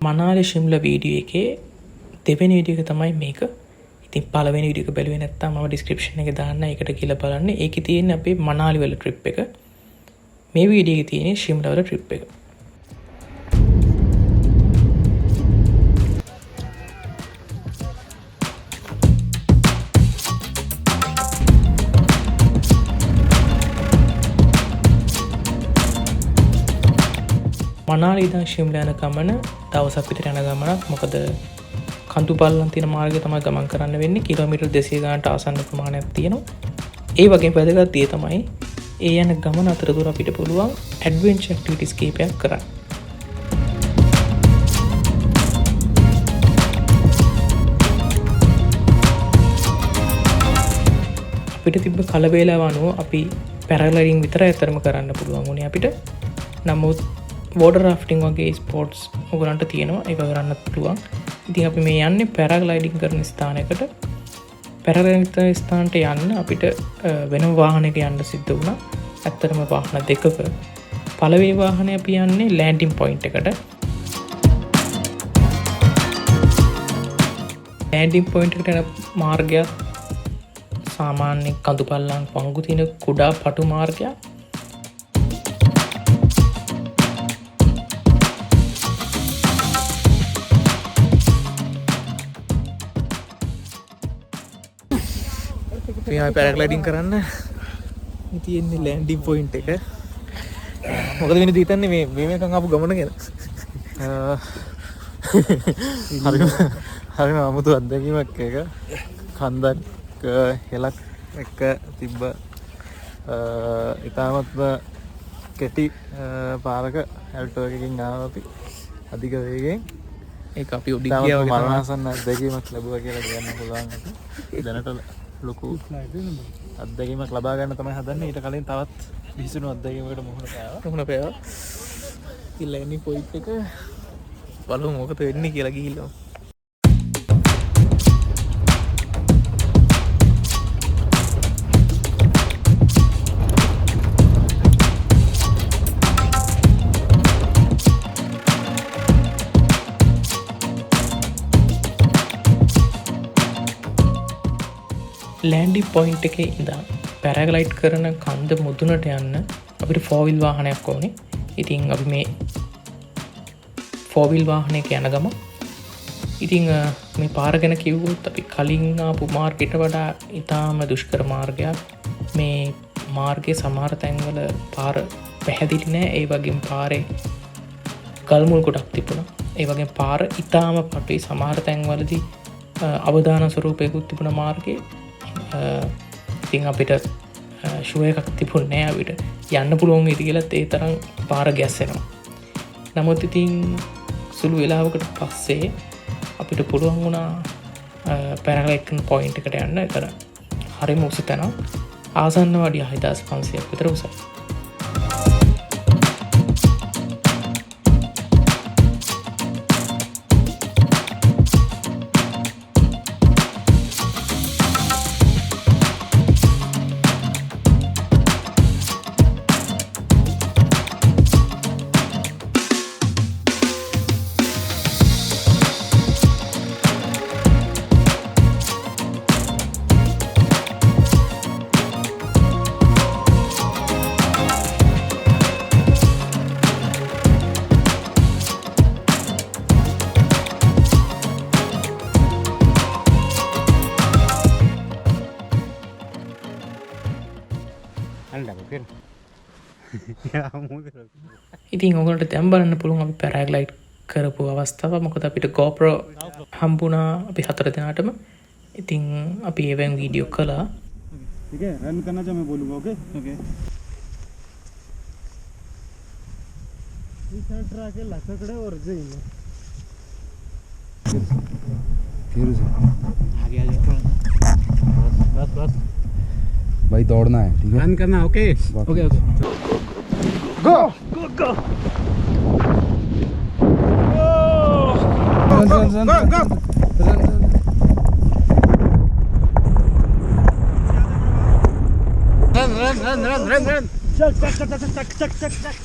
මනාලි ශිම්ලා video එකේ දෙවෙනි video එක තමයි මේක. ඉතින් පළවෙනි වීඩියෝ එක බැලුවේ නැත්නම් මම ඩිස්ක්‍රිප්ෂන් එකේ දාන්න ඒකට කියලා බලන්න. ඒකේ තියෙන අපේ මනාලි වල ට්‍රිප් එක. මේ වීඩියෝ එකේ තියෙන ශිම්ලා වල ට්‍රිප් එක. මනාලි ඉඳන් ශිම්ලා යන ගමන දවසක් විතර යන ගමනක්. මොකද කඳු පල්ලම් තියෙන මාර්ගය තමයි ගමන් කරන්න වෙන්නේ. කිලෝමීටර් 200 ගානට ආසන්න ප්‍රමාණයක් තියෙනවා. ඒ වගේම වැදගත් දේ තමයි ඒ යන ගමන අතරතුර අපිට පුළුවන් ඇඩ්වෙන්චර් ඇක්ටිවිටිස් කීපයක් කරන්න. අපිට තිබ්බ කලවේලාව අනුව අපි පැරග්ලයිඩින් විතරයි අතරම කරන්න පුළුවන් වුණේ අපිට. නමුත් වෝටර් රාෆ්ටිං වගේ ස්පෝර්ට්ස් ඔයගලන්ට තියෙනවා. ඒක කරන්නත් පුළුවන්. ඉතින් අපි මේ යන්නේ පැරග්ලයිඩින් කරන ස්ථානයකට. පැරග්ලයිඩින් කරන ස්ථානට යන්න අපිට වෙනම වාහනයක යන්න සිද්ධ වුණා. ඇත්තටම වාහන දෙකක. පළවෙනි වාහනේ අපි යන්නේ ලෑන්ඩින් පොයින්ට් එකට. ලෑන්ඩින් පොයින්ට් එකට යන මාර්ගය සාමාන්‍ය කඳු පල්ලම් පංගු තියෙන කුඩා පටු මාර්ගයක්. අපි පැරග්ලයිඩින් කරන්න තියෙන්නේ ලෑන්ඩින් පොයින්ට් එක. මොකද වෙන්නේ දීතන්නේ මේ මේකන් ආපු ගමන ගැන. හරිම අමුතු අත්දැකීමක් එක. කන්දක් හෙලක් එක තිබ්බ ඉතාමත්ම කෙටි පාරක ඇල්ටෝ එකකින් ආවා අපි අධික වේගෙන්. ඒක අපි උඩින් ගියා වගේ මරණාසන්න අත්දැකීමක් ලැබුවා කියලා කියන්න පුළුවන්. දැනට ලොකු අත්දැකීමක් ලබා ගන්න තමයි හදන්නේ. ඊට කලින් තවත් විහිසුණු අත්දැකීමකට මුහුණ පෑවා. ලෑන්ඩින් පොයින්ට් එක බලමු මොකද වෙන්නේ කියලා ගිහිල්ලා. ලෑන්ඩින් පොයින්ට් එකේ ඉඳන් පැරග්ලයිඩ් කරන කන්ද මුදුනට යන්න අපිට 4-wheel වාහනයක් ඕනේ. ඉතින් අපි මේ 4-wheel වාහනයක යන ගම. ඉතින් මේ පාර ගැන කිව්වොත් අපි කලින් ආපු මාර්ගයට වඩා ඉතාම දුෂ්කර මාර්ගයක්. මේ මාර්ගයේ සමහර තැන්වල පාර පැහැදිලි නෑ. ඒ වගේම පාරේ ගල් මුල් ගොඩක් තිබුණා. ඒ වගේම පාර ඉතාම පටුයි. සමහර තැන්වලදී අවදාන ස්වරූපයකුත් තිබුණ මාර්ගයේ. ඉතින් අපිට ෂුව එකක් තිබුණේ නෑ අපිට යන්න පුළුවන් වේද කියලාත් ඒ තරම් පාර ගැස්සෙනවා. නමුත් ඉතින් සුළු වෙලාවකට පස්සේ අපිට පුළුවන් වුණා පැරග්ලයිඩ් කරන පොයින්ට් එකට යන්න. ඒතර හරිම උස තැනක්. ආසන්න වඩිය 6500ක් විතර උසයි. ඉතින් ඔයගොල්ලන්ට දැන් බලන්න පුළුවන් අපි පැරග්ලයිඩ් කරපු අවස්ථාව. මොකද අපිට GoPro හම්බුණා අපි 4 දෙනාටම. ඉතින් අපි ඒවෙන් වීඩියෝ කළා. ठीक है रन करना जो मैं बोलूँगा ओके ओके इस साइड ट्रैक है लकड़े और जाइए फिर से आगे आगे बस बस भाई दौड़ना है ठीक है रन करना okay okay okay go go go run run run run चल चक चक चक चक चक चक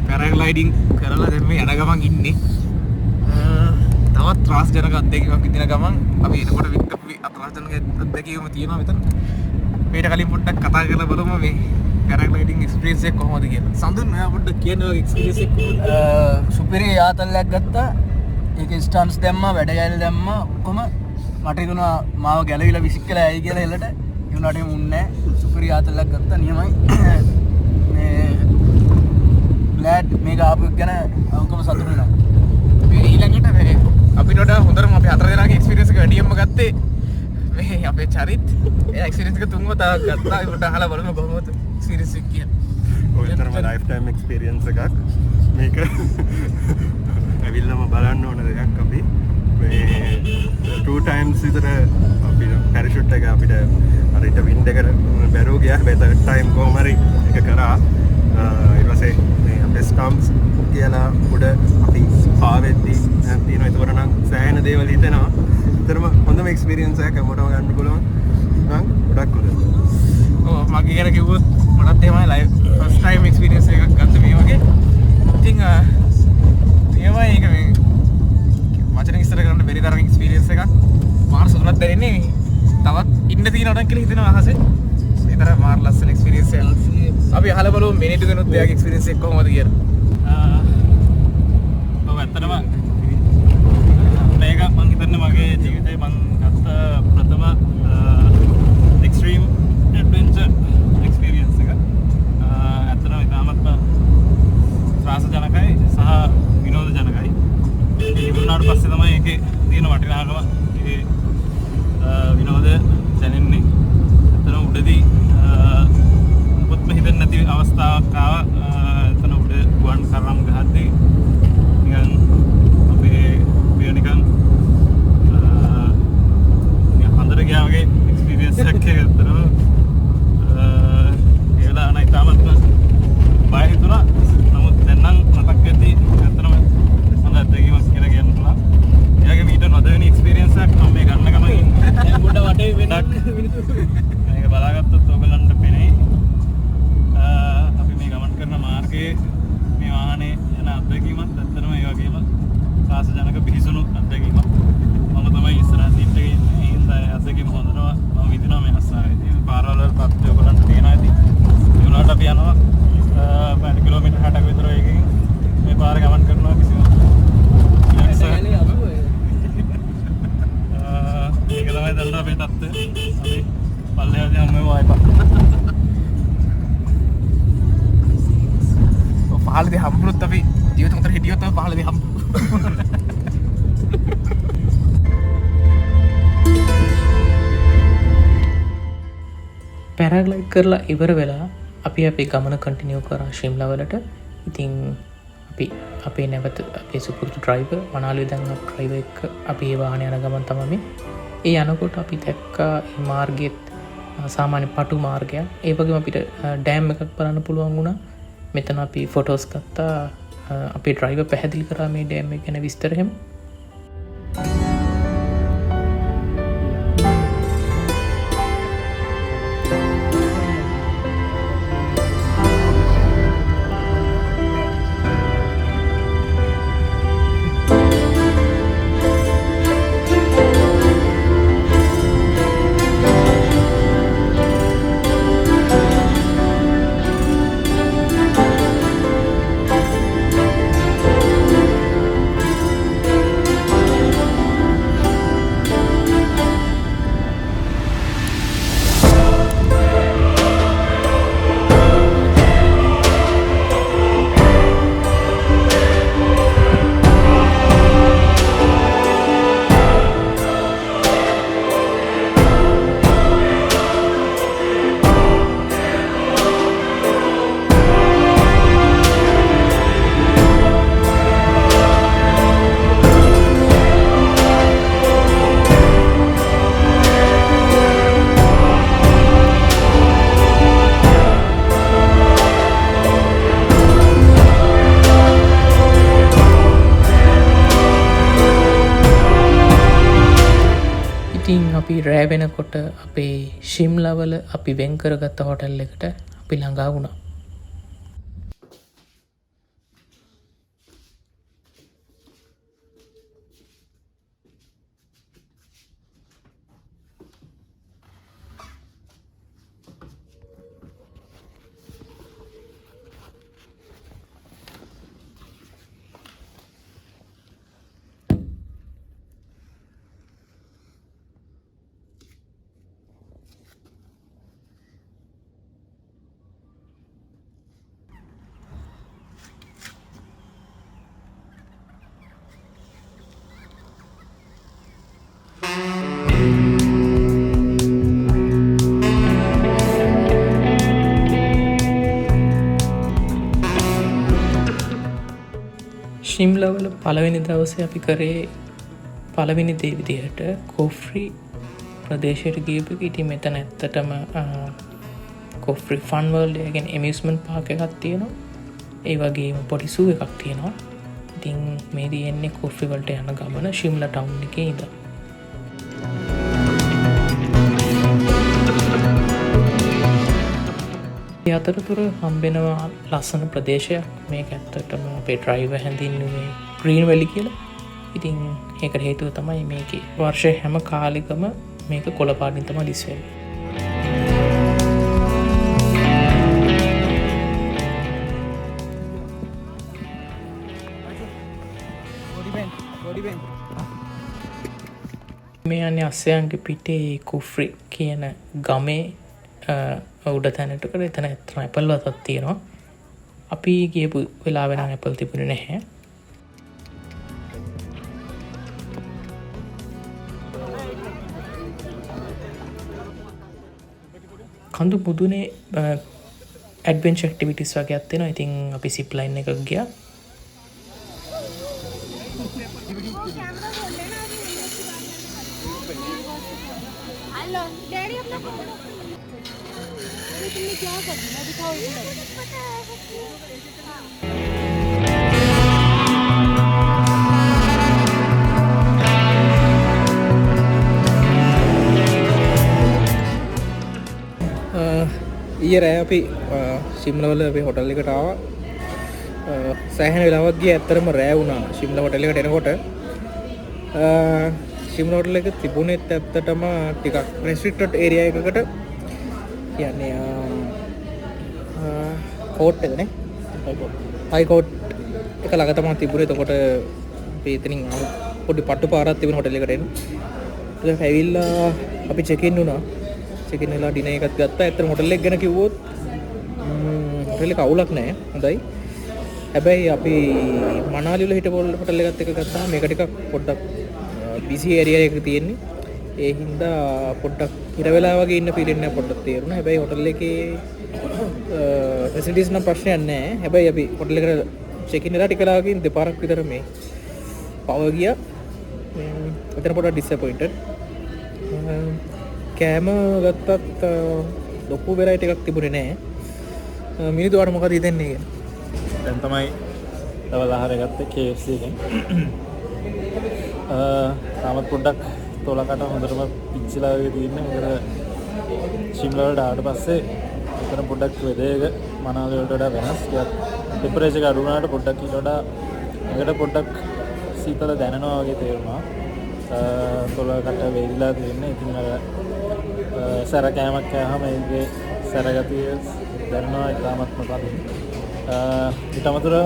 පැරග්ලයිඩින් කරලා දැන් මේ යන ගමන් ඉන්නේ. තවත් ත්‍රාසජනක අත්දැකීමක් විඳින ගමන් අපි එනකොට වික්ටපු අත්‍රාසජනක අත්දැකීම තියෙනවා මෙතන. මේකට කලින් පොඩ්ඩක් කතා කරලා බලමු මේ පැරග්ලයිඩින් එක්ස්පීරියන්ස් එක කොහොමද කියලා. සඳුන් ඔයා පොඩ්ඩක් කියන්න ඔය එක්ස්පීරියන්ස් එක කොහොමද? සුපිරි ආතල්ලයක් ගත්තා. ඒක ස්ටන්ස් දැම්මා, වැඩ ගැල දැම්මා. ඔක්කොම මට හිතුණා මාව ගැලවිලා විසික් කළා ඇයි කියලා හෙලට. ඒ වුණාට එහෙම උන්නේ නැහැ. සුපිරි ආතල්ලයක් ගත්තා. නියමයි. ග්ලෑඩ් මේක ආපු ගැන ඔක්කොම සතුටු වෙනවා. මේ ඊළඟට මේ අපිට වඩා හොඳටම අපි හතර දෙනාගේ එක්ස්පීරියන්ස් එක වැඩියෙන්ම ගත්තේ මේ අපේ චරිත්. ඒ එක්ස්පීරියන්ස් එක තුන්ව තව ගත්තා. ඒකට අහලා බලමු කොහොමද එක්ස්පීරියන්ස් එක කියන්නේ. ඔය තරම ලයිෆ් ටයිම් එක්ස්පීරියන්ස් එකක්. මේක ඇවිල්ලාම බලන්න ඕන දෙයක් අපි. මේ 2 times විතර අපි පැරෂූට් එක අපිට හරියට වින්ඩ් එකට බැරුව ගියා. හැබැයි third time කොහොම හරි ඒක කරා. ඊට පස්සේ මේ අපේ ස්ටම්ප්ස් කියලා උඩ අපි පාවෙද්දී තියෙනවා. ඒතකොට නම් සෑහෙන දේවල් හිතෙනවා. ඒතරම හොඳම එක්ස්පීරියන්ස් එකක් හැමෝටම ගන්න පුළුවන්. නම් ගොඩක් හොඳයි. ඔව් මගේ ගැන කිව්වොත් මටත් එහෙමයි ලයිව් ෆස්ට් ටයිම් එක්ස්පීරියන්ස් එකක් ගත්ත මේ වගේ. ඉතින් එහෙමයි ඒක මේ වචන ඉස්සර කරන්න බැරි තරම් එක්ස්පීරියන්ස් එකක්. මාර සතුටක් දැනෙන්නේ. තවත් ඉන්න තියෙනවා නම් කියලා හිතෙනවා අහසේ. ඒ තරම් මාර ලස්සන එක්ස්පීරියන්ස් එකක්. අපි අහලා බලමු මිනිත්තු දෙනුත් එයාගේ එක්ස්පීරියන්ස් එක කොහොමද කියලා. ඔව් ඇත්තටම මේක මම හිතන්නේ මගේ ජීවිතේ මම ගත්ත ප්‍රථම එක්ස්ට්‍රීම් ඇඩ්වෙන්චර් එක්ස්පීරියන්ස් එක. ඇත්තටම ඉතාමත් ත්‍රාසජනකයි සහ විනෝදජනකයි. ඒ වුණාට පස්සේ තමයි ඒකේ තියෙන වටිනාකම ඒ විනෝද දැනෙන්නේ. ඇත්තටම උඩදී මුකුත්ම හිතෙන්නේ නැති අවස්ථාවක් ආවා. එතන උඩ ගුවන් කරම් ගහද්දී නිකන් අපේ නිකන් හන්දර ගියා වගේ එක්ස්පීරියන්ස් එකක් ඇත්තටම ඒලා අන ඉතාමත්ම බය හිතුණා. නමුත් දැන් නම් මතක් වෙද්දී ඇත්තටම හොඳ අත්දැකීමක් කියලා කියන්න පුළුවන්. එයාගේ මීට නොදෙවෙනි එක්ස්පීරියන්ස් එකක් මම මේ ගන්න ගමන් ඉන්නේ. දැන් පොඩ වටේ වෙනක් මේක බලාගත්තොත් ඔයගලන්ට පෙනෙයි. අපි මේ ගමන් කරන මාර්ගයේ මේ වාහනේ යන අත්දැකීමත් ඇත්තටම ඒ වගේම ත්‍රාසජනක පිහිසුණු අත්දැකීමක්. මම තමයි ඉස්සරහ සීට් එකේ ඉන්නේ. ඒ හින්දා අත්දැකීම හොඳටම මම විඳිනවා මේ රස්සාවේදී. පාරවල් වල තත්ත්වය ඔයගලන්ට පේනවා ඇති. ඒ වුණාට අපි යනවා පැය කිලෝමීටර් 60ක විතර එකකින් මේ පාර ගමන් කරනවා කිසිම ඒක තමයි දැන් අපේ තත්ත්වය. අපි පල්ලෙහාදී හැම වෙලාවෙම පහලදී හම්බුනොත් අපි ජීවිතේ උතර හිටියොත් තමයි පහලදී හම්බු. පැරග්ලයිඩ් කරලා ඉවර වෙලා අපි අපේ ගමන කන්ටිනියු කරා ශිම්ලා වලට. ඉතින් අපි අපේ නැවත අපේ සුපුරුදු ඩ්‍රයිවර් මනාලි දැන් ඩ්‍රයිවර් එක්ක අපි ඒ වාහනේ යන ගමන් තමයි ඒ යනකොට අපි දැක්කා මේ මාර්ගෙත් සාමාන්‍ය පටු මාර්ගයක්. ඒ වගේම අපිට ඩෑම් එකක් බලන්න පුළුවන් වුණා. මෙතන අපි ෆොටෝස් ගත්තා. අපේ ඩ්‍රයිවර් පැහැදිලි කරා මේ ඩෑම් එක ගැන විස්තර එහෙම. අපි රෑ වෙනකොට අපේ ශිම්ලාවල අපි වෙන් කරගත්ත හොටල් එකට අපි ළඟා වුණා. ශිම්ලාවල පළවෙනි දවසේ අපි කරේ පළවෙනි දේ විදිහට කොෆ්රි ප්‍රදේශයට ගියපු. ඉතින් මෙතන ඇත්තටම කොෆ්රි ෆන් වර්ල්ඩ් එක කියන්නේ ඇමියුස්මන්ට් පාර්ක් එකක් තියෙනවා. ඒ වගේම පොඩි සූ එකක් තියෙනවා. ඉතින් මේ තියෙන්නේ කොෆ්රි වලට යන ගමන ශිම්ලා ටවුන් එකේ ඉඳන්. අතරතුර හම්බෙනවා ලස්සන ප්‍රදේශයක්. මේක ඇත්තටම අපේ ඩ්‍රයිවර් හැඳින්වුවේ ග්‍රීන් වැලි කියලා. ඉතින් ඒකට හේතුව තමයි මේකේ වර්ෂයේ හැම කාලෙකම මේක කොළ පාටින් තමයි දිස් වෙන්නේ. මේ යන්නේ අස්සයන්ගේ පිටේ කුෆ්රි කියන ගමේ උඩ තැනට කර එතන ඇත්තම ඇපල් වතක් තියෙනවා. අපි ගියපු වෙලාවෙ නම් ඇපල් තිබුණේ නැහැ. කඳු මුදුනේ ඇඩ්වෙන්චර් ඇක්ටිවිටිස් වගේක් තියෙනවා. ඉතින් අපි සිප් ලයින් එකක් ගියා. हेलो डैडी अपना फोन तुमने क्या कर दिया दिखाओ इधर ඊයේ රෑ අපි ශිම්ලාවල අපේ හොටල් එකට ආවා. සෑහෙන වෙලාවක් ගියා. ඇත්තටම රෑ වුණා ශිම්ලා හොටල් එකට එනකොට. ශිම්ලා හොටල් එක තිබුණෙත් ඇත්තටම ටිකක් රෙස්ට්‍රික්ටඩ් ඒරියා එකකට. කියන්නේ කෝට් එකනේ. හයි කෝට් එක ළඟ තමයි තිබුණේ. එතකොට අපි එතනින් පොඩි පට්ටු පාරක් තිබුණ හොටල් එකට එන්න. ඊට ඇවිල්ලා අපි චෙක් ඉන් වුණා. චෙක් ඉන් වෙලා ඩිනර් එකක් ගත්තා. ඇත්තටම හොටල් එක ගැන කිව්වොත් හොටල් එක අවුලක් නැහැ. හොඳයි. හැබැයි අපි මනාලිවල හිටපු හොටල් එකත් එක ගත්තාම මේක ටිකක් පොඩ්ඩක් බිසි ඒරියා එකක තියෙන්නේ. ඒ හින්දා පොඩ්ඩක් හිර වෙලා වගේ ඉන්න ෆීලින් එක පොඩ්ඩක් තේරුණා. හැබැයි හොටල් එකේ ෆැසිලිටිස් නම් ප්‍රශ්නයක් නැහැ. හැබැයි අපි හොටල් එකට චෙක් ඉන් වෙලා ටික වෙලාවකින් දෙපාරක් විතර මේ පවර් ගියා. එතන පොඩ්ඩක් ඩිසපොයින්ටඩ්. කෑම ගත්තත් ලොකු වෙරයිටි එකක් තිබුණේ නැහැ. මිනිත්තු වඩ මොකද හිතෙන්නේ කියලා? දැන් තමයි තවල ආහාරය ගත්තේ KFC එකෙන්. තාමත් පොඩ්ඩක් තෝලකට හොඳටම පිච්චිලා වගේ තියෙන්නේ. මොකද ශිම්ලා වලට ආවට පස්සේ එතන පොඩ්ඩක් වෙදේක මනාලි වලට වඩා වෙනස්. ටෙම්පරේචර් එක අඩු වුණාට පොඩ්ඩක් ඊට වඩා එකට පොඩ්ඩක් සීතල දැනෙනවා වගේ තේරුණා. තෝලකට වේලිලා තියෙන්නේ. ඉතින් අර සැර කෑමක් කෑවම ඒකේ සැර ගතිය දැනෙනවා ඉතාමත්ම කලින්. ඊට අමතරව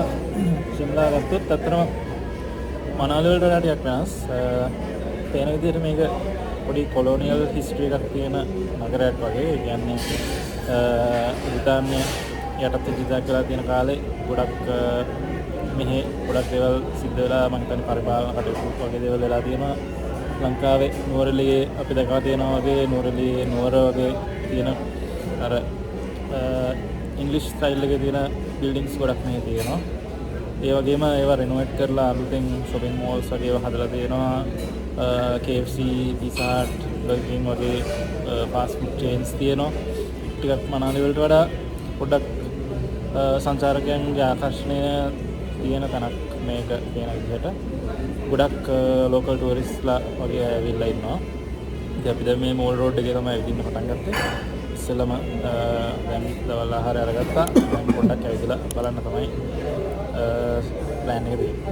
ශිම්ලා ගත්තොත් ඇත්තටම මනාලි වලට වඩා ටිකක් වෙනස්. පේන විදිහට මේක පොඩි කොලෝනියල් හිස්ටරි එකක් තියෙන නගරයක් වගේ. ඒ කියන්නේ බ්‍රිතාන්‍ය යටතේ ජීවත් කරලා තියෙන කාලේ ගොඩක් මෙහි ගොඩක් දේවල් සිද්ධ වෙලා මම හිතන්නේ පරිපාලන කටයුතු වගේ දේවල් වෙලා තියෙනවා. ලංකාවේ නුවරඑළියේ අපි දැකලා තියෙනවා වගේ නුවරඑළියේ නුවර වගේ තියෙන අර ඉංග්‍රීසි ස්ටයිල් එකේ තියෙන බිල්ඩින්ග්ස් ගොඩක් මෙහි තියෙනවා. ඒ වගේම ඒවා රිනෝවේට් කරලා අලුතෙන් shopping malls වගේ ඒවා හදලා තියෙනවා. KFC, Pizza Hut, Burger King වගේ fast food chains තියෙනවා. ටිකක් මනාලි වලට වඩා පොඩ්ඩක් සංචාරකයන්ගේ ආකර්ෂණය තියෙන තැනක් මේක කියන විදිහට. ගොඩක් ලෝකල් ටූරිස්ට්ලා වගේ ඇවිල්ලා ඉන්නවා. ඉතින් අපි දැන් මේ මෝල් රෝඩ් එකේ තමයි ඇවිදින්න පටන් ගත්තේ. ඉස්සෙල්ලම දැන් දවල් ආහාරය අරගත්තා. දැන් පොඩ්ඩක් ඇවිදලා බලන්න තමයි ප්ලෑන් එක තියෙන්නේ.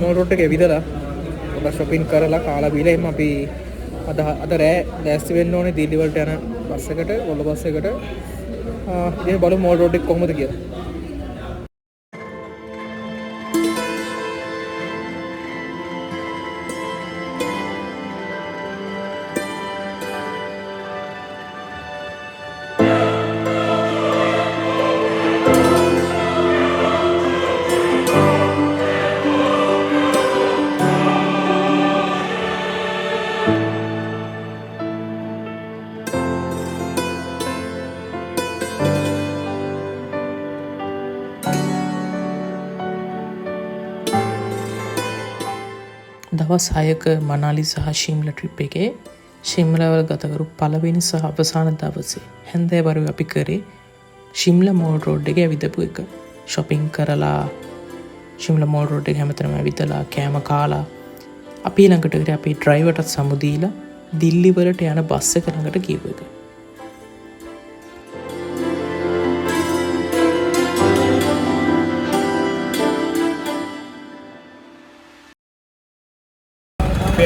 මෝල් රෝඩ් එකේ ඇවිදලා පොඩ්ඩක් shopping කරලා කාලා බීලා එහම අපි අද රෑ දැස්ති වෙන්න ඕනේ දිල්ලි වලට යන බස් එකට, වොල්වෝ බස් එකට. ඉතින් බලමු මෝල් රෝඩ් එක කොහොමද කියලා. දවස් 6ක මනාලි සහ ශිම්ලා ට්‍රිප් එකේ ශිම්ලාවල ගතකරු පළවෙනි සහ අවසාන දවසේ හැන්දෑවරුවේ අපි කරේ ශිම්ලා මෝල් රෝඩ් එකේ ඇවිදපු එක. shopping කරලා ශිම්ලා මෝල් රෝඩ් එකේ හැමතැනම ඇවිදලා කෑම කාලා අපි ළඟට ගිහින් අපි ඩ්‍රයිවර්ටත් සමු දීලා දිල්ලි වලට යන බස් එක ළඟට ගිහුව එක.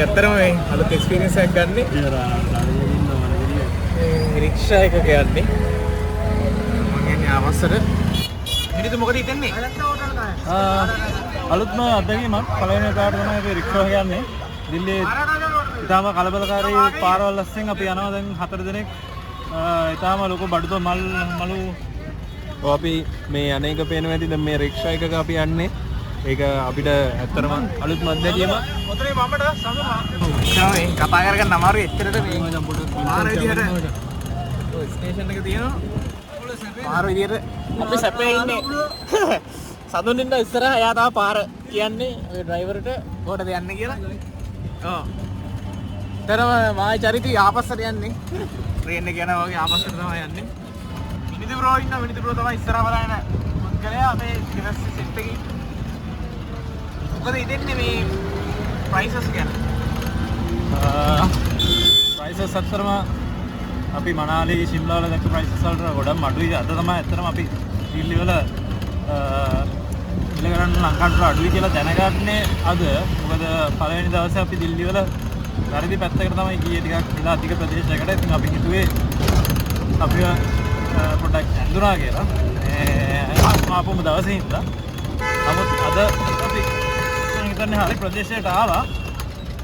ඇත්තරම මේ අලුත් එක්ස්පීරියන්ස් එකක් ගන්න රික්ෂා එක යන්නේ. මම එන්නේ ආවස්සට. මිනිත්තු මොකද හිතන්නේ? අලුත්ම අත්දැකීමක්. පළවෙනි පාරට තමයි අපි රික්ෂා යන්නේ. දිල්ලියේ ඉතාලම කලබලකාරී පාරවල් ලස්සෙන් අපි යනවා දැන් 4 දිනක්. ඉතාලම ලොකු බඩුතෝ මලු අපි මේ අනේක පේනවා ඇති. දැන් මේ රික්ෂා එකක අපි යන්නේ. ඒක අපිට ඇත්තටම අලුත්ම අත්දැකීමක්. මොතරේ මමට සමහර කතා කරගන්න අමාරුයි. එච්චරට මේ පාර විදියට ඔය ස්ටේෂන් එක තියෙනවා. පාර විදියට අපි සැපේ ඉන්නේ. සතුන් ඉන්න ඉස්සරහා එයා තමයි පාර කියන්නේ ඔය ඩ්‍රයිවර්ට කොහටද යන්නේ කියලා. ඔව්. තරම මායි චරිතය ආපස්සට යන්නේ. ට්‍රේන් එක යනවා වගේ ආපස්සට තමයි යන්නේ. මිනිදු බ්‍රෝ ඉන්න මිනිදු බ්‍රෝ තමයි ඉස්සරහා බලන පුද්ගලයා අපේ ඩිවර්ස් සෙට් එකේ. මොකද ඉතින්නේ මේ ප්‍රයිසස් ගැන? ප්‍රයිසස් අතරම අපි මනාලි ශිම්ලා වල දැක්ක ප්‍රයිසස් වලට ගොඩක් අඩුයි. අද තමයි ඇත්තටම අපි දිල්ලි වල ඉල ගන්න ලංකාවට අඩුයි කියලා දැනගන්නේ අද. මොකද පළවෙනි දවසේ අපි දිල්ලි වල වැරදි පැත්තකට තමයි ගියේ ටිකක් ඉලා අධික ප්‍රදේශයකට. ඉතින් අපි හිතුවේ අපිව පොඩ්ඩක් ඇඳුනා කියලා. ආපුම දවසේ ඉඳලා. නමුත් අද අපි හිතන්නේ හරි ප්‍රදේශයට ආවා.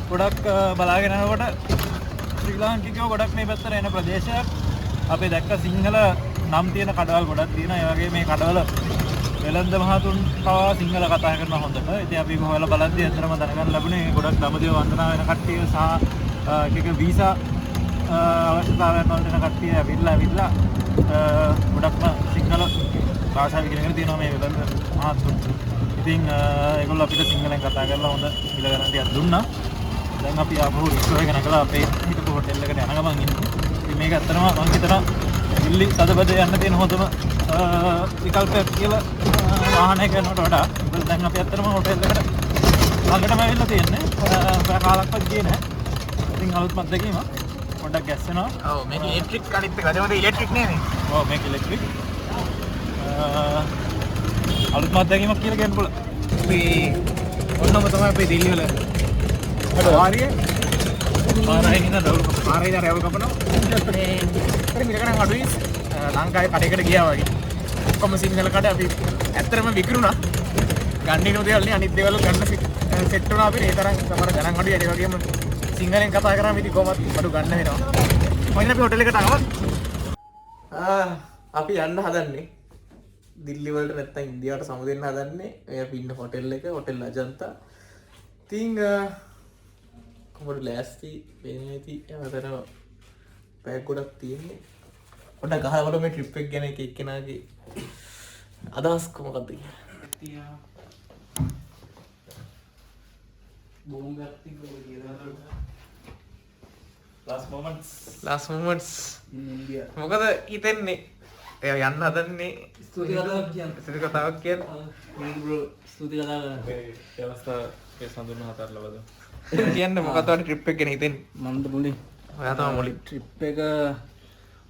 ගොඩක් බලාගෙන යනකොට ශ්‍රී ලාංකිකයෝ ගොඩක් මේ පැත්තට එන ප්‍රදේශයක්. අපි දැක්ක සිංහල නම් තියෙන කඩවල් ගොඩක් තියෙනවා. ඒ වගේ මේ කඩවල වෙළඳ මහතුන් පවා සිංහල කතා කරන හොඳට. ඉතින් අපි හොයලා බලද්දී අතරම දැනගන්න ලැබුණේ ගොඩක් දඹදිව වන්දනා වෙන කට්ටිය සහ එක වීසා අවශ්‍යතාවයන් වලට එන කට්ටිය ඇවිල්ලා ගොඩක්ම සිංහල භාෂාව ඉගෙනගෙන තියෙනවා මේ වෙළඳ මහතුන්. ඉතින් ඒගොල්ලෝ අපිට සිංහලෙන් කතා කරලා හොඳ මිල ගණන් ටිකක් දුන්නා. දැන් අපි ආපහු රික්ෂෝ එක නගලා අපේ හිටපු හොටෙල් එකට යන ගමන් ඉන්නේ. ඉතින් මේක ඇත්තටම මම හිතනවා දිල්ලි සදබද යන්න තියෙන හොඳම විකල්පයක් කියලා වාහනය කරනවට වඩා. මොකද දැන් අපි ඇත්තටම හොටෙල් එකට ළඟටම ඇවිල්ලා තියෙන්නේ. පැය කාලක්වත් ගියේ නැහැ. ඉතින් අලුත්ම අත්දැකීම පොඩ්ඩක් ගැස්සෙනවා. ඔව් මේක ඉලෙක්ට්‍රික් අනිත් එක. අදමද ඉලෙක්ට්‍රික් නේ. ඔව් මේක ඉලෙක්ට්‍රික්. අලුත්ම අත්දැකීමක් කියලා කියන්න පුළුවන්. අපි ඔන්නම තමයි අපේ දිල්ලි වල වාරිය පාරයි නේද රවුල් පාරයි දාර රවුල් කපනවා. මේ හරි මිලකණන් අඩුයි. ලංකාවේ කඩේකට ගියා වගේ. ඔක්කොම සිංහල කඩ අපි ඇත්තටම විකිරුණා. ගන්නිනු දේවල් නේ අනිත් දේවල් ගන්න සෙට් වුණා අපි ඒ තරම් සමහර ගණන් අඩුයි. ඒ වගේම සිංහලෙන් කතා කරාම ඉතින් කොහොමද බඩු ගන්න වෙනවා. මොකද අපි හොටෙල් එකට ආවත් අපි යන්න හදන්නේ දිල්ලි වලට නැත්තම් ඉන්දියාවට සමු දෙන්න හදන්නේ. ඔය අපි ඉන්න හොටෙල් එක හොටෙල් අජන්තා. ඉතින් කොහොමද ලෑස්ති වෙන්නේ ඉතින් යවතර පැයක් ගොඩක් තියෙන්නේ. පොඩ්ඩක් අහලා බලමු මේ ට්‍රිප් එක ගැන එක එක්කෙනාගේ අදහස් කොහොමද කියලා. last moments මොකද හිතෙන්නේ එයා යන්න හදන්නේ ස්තුති කතාවක් කියන්න. ස්තුති කතාවක් කියන්න. බ්‍රෝ ස්තුති කතා කරන්න. ඒ අවස්ථාව ඒ සඳුන් හතර ලබද. කියන්න මොකද ඔයාලට ට්‍රිප් එක ගැන හිතෙන්නේ? මන්ද මුලින් ඔයා තමයි මුලින්. ට්‍රිප් එක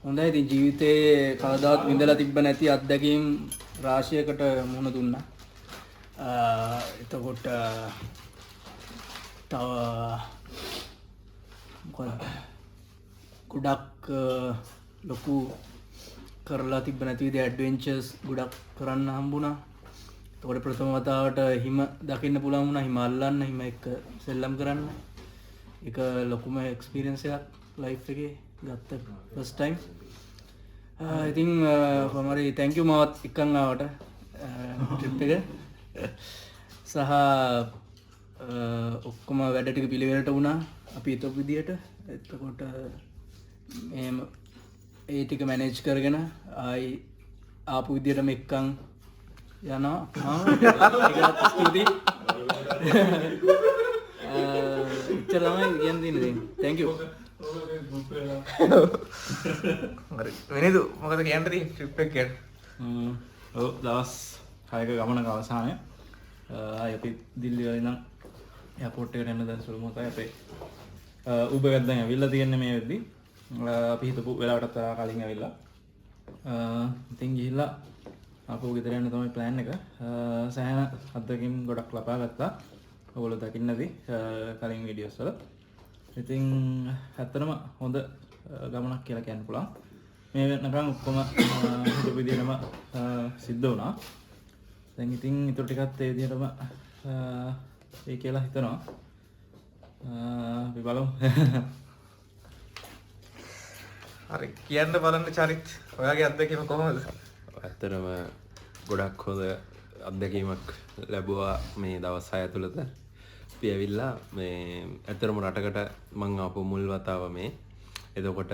හොඳයි. ඉතින් ජීවිතේ කවදාවත් විඳලා තිබ්බ නැති අත්දැකීම් රාශියකට මුහුණ දුන්නා. එතකොට තව මොකද ගොඩක් ලොකු කරලා තිබ්බ නැති විදිහේ ඇඩ්වෙන්චර්ස් ගොඩක් කරන්න හම්බුණා. එතකොට ප්‍රථම වතාවට හිම දකින්න පුළුවන් වුණා. හිම අල්ලන්න, හිම එක්ක සෙල්ලම් කරන්න. ඒක ලොකුම එක්ස්පීරියන්ස් එකක් ලයිෆ් එකේ ගත්ත ෆස්ට් ටයිම්. ඉතින් කොහොම හරි thank you මාවත් එක්කන් ආවට ට්‍රිප් එක. සහ ඔක්කොම වැඩ ටික පිළිවෙලට වුණා අපි හිතපු විදියට. එතකොට එහෙම ඒ ටික මැනේජ් කරගෙන ආයි ආපු විදියටම එක්කන් යනවා. ඒකට ස්තුතියි. ඉච්චර තමයි කියන්න තියෙන්නේ. thank you. හරි. වෙනේදු මොකද කියන්න තියෙන්නේ ට්‍රිප් එක ගැන? ඔව් දවස් 6ක ගමනක අවසානයේ ආයි අපි දිල්ලි වල ඉඳන් එයාපෝට් එකට යන්න දැන් සුළු මොහොතයි අපේ Uber එකක් දැන් ඇවිල්ලා තියෙන්නේ මේ වෙද්දි. අපි හිතපු වෙලාවටත් වඩා කලින් ඇවිල්ලා. ඉතින් ගිහිල්ලා අපෝ ගෙදර යන්න තමයි ප්ලෑන් එක. සෑහෙන අත්දැකීම් ගොඩක් ලබා ගත්තා. ඔයගොල්ලෝ දකින්නදී කලින් වීඩියෝස් වල. ඉතින් ඇත්තටම හොඳ ගමනක් කියලා කියන්න පුළුවන්. මේ වෙනකන් ඔක්කොම හිතපු විදිහටම සිද්ධ වුණා. දැන් ඉතින් ඊටු ටිකත් ඒ විදිහටම ඒ කියලා හිතනවා. අපි බලමු. හරි කියන්න බලන්න චරිත් ඔයාගේ අත්දැකීම කොහොමද? ඇත්තටම ගොඩක් හොඳ අත්දැකීමක් ලැබුවා මේ දවස් 6 ඇතුළත. අපි ඇවිල්ලා මේ ඇත්තටම රටකට මං ආපු මුල් වතාව මේ. එතකොට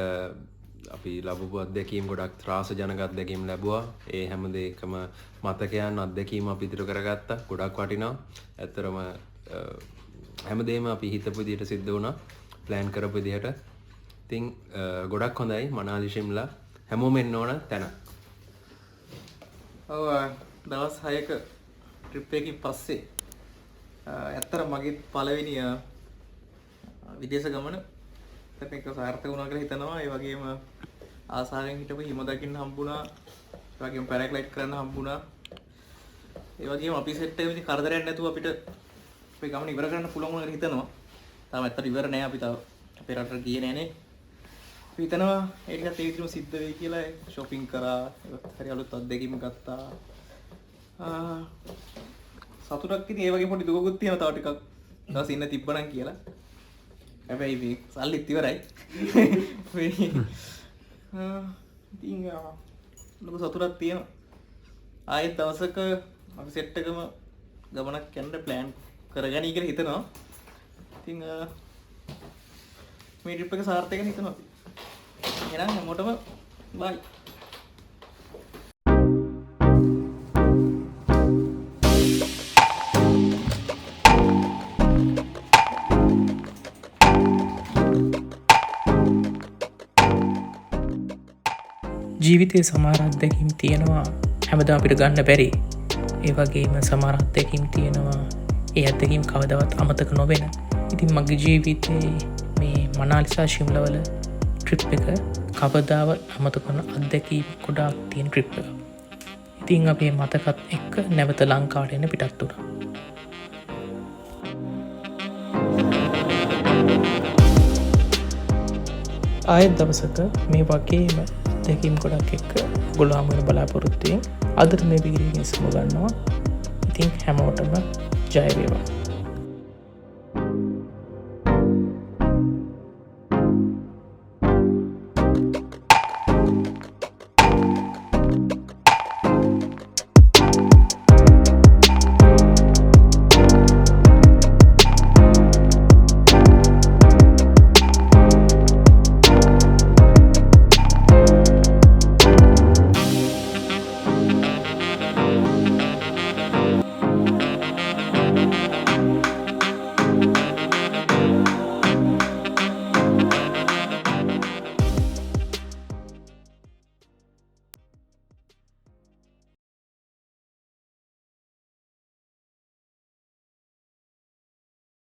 අපි ලැබපු අත්දැකීම් ගොඩක් ත්‍රාසජනක අත්දැකීම් ලැබුවා. ඒ හැම දෙයකම මතකයන් අත්දැකීම් අපි ඉදිරි කරගත්තා. ගොඩක් වටිනවා. ඇත්තටම හැමදේම අපි හිතපු විදිහට සිද්ධ වුණා. ප්ලෑන් කරපු විදිහට. ඉතින් ගොඩක් හොඳයි. මනාලි ශිම්ලා හැමෝම එන්න ඕන තැන. ඔව් දවස් 6ක ට්‍රිප් එකකින් පස්සේ ඇත්තට මගේ පළවෙනි විදේශ ගමන ඒක සාර්ථක වුණා කියලා හිතනවා. ඒ වගේම ආසාවෙන් හිටපු හිම දකින්න හම්බුණා. ඒ වගේම පැරාග්ලයිඩ් කරන්න හම්බුණා. ඒ වගේම අපි සෙට් එකෙ ඉතින් කරදරයක් නැතුව අපිට අපේ ගමන ඉවර කරන්න පුළුවන් වුණා කියලා හිතනවා. තාම ඇත්තට ඉවර නෑ. අපි තාම අපේ රටට ගියේ නෑනේ. අපි හිතනවා ඒ ටිකත් ඒ විදිහම සිද්ධ වෙයි කියලා. shopping කරා. හරි අලුත් අත්දැකීම් ගත්තා. සතුටක් ඉතින් ඒ වගේ පොඩි දුකකුත් තියෙනවා. තව ටිකක් දවස් ඉන්න තිබ්බනම් කියලා. හැබැයි මේ සල්ලිත් ඉවරයි. ඉතින් ලොකු සතුටක් තියෙනවා. ආයෙත් දවසක අපි සෙට් එකම ගමනක් යන්න ප්ලෑන් කරගනී කියලා හිතනවා. ඉතින් මේ ට්‍රිප් එක සාර්ථක වෙන්න හිතනවා. එහෙනම් හැමෝටම බයි. ජීවිතය සමහර අත්දැකීම් තියෙනවා හැමදාම අපිට ගන්න බැරි. ඒ වගේම සමහර අත්දැකීම් තියෙනවා ඒ අත්දැකීම් කවදාවත් අමතක නොවෙන. ඉතින් මගේ ජීවිතේ මේ මනාලි සහ ශිම්ලා වල ට්‍රිප් එක කවදාවත් අමතක කරන අත්දැකීම් ගොඩාක් තියෙන ට්‍රිප් එක. ඉතින් අපි මතකත් එක්ක නැවත ලංකාවට එන්න පිටත් වුණා. ආයෙත් දවසක මේ වගේම දෙකීම් ගොඩක් එක්ක ගොලාමන බලාපොරොත්තුවෙන් අදට මේ වීඩියෝ එක සමගන්නවා. ඉතින් හැමෝටම ජය වේවා.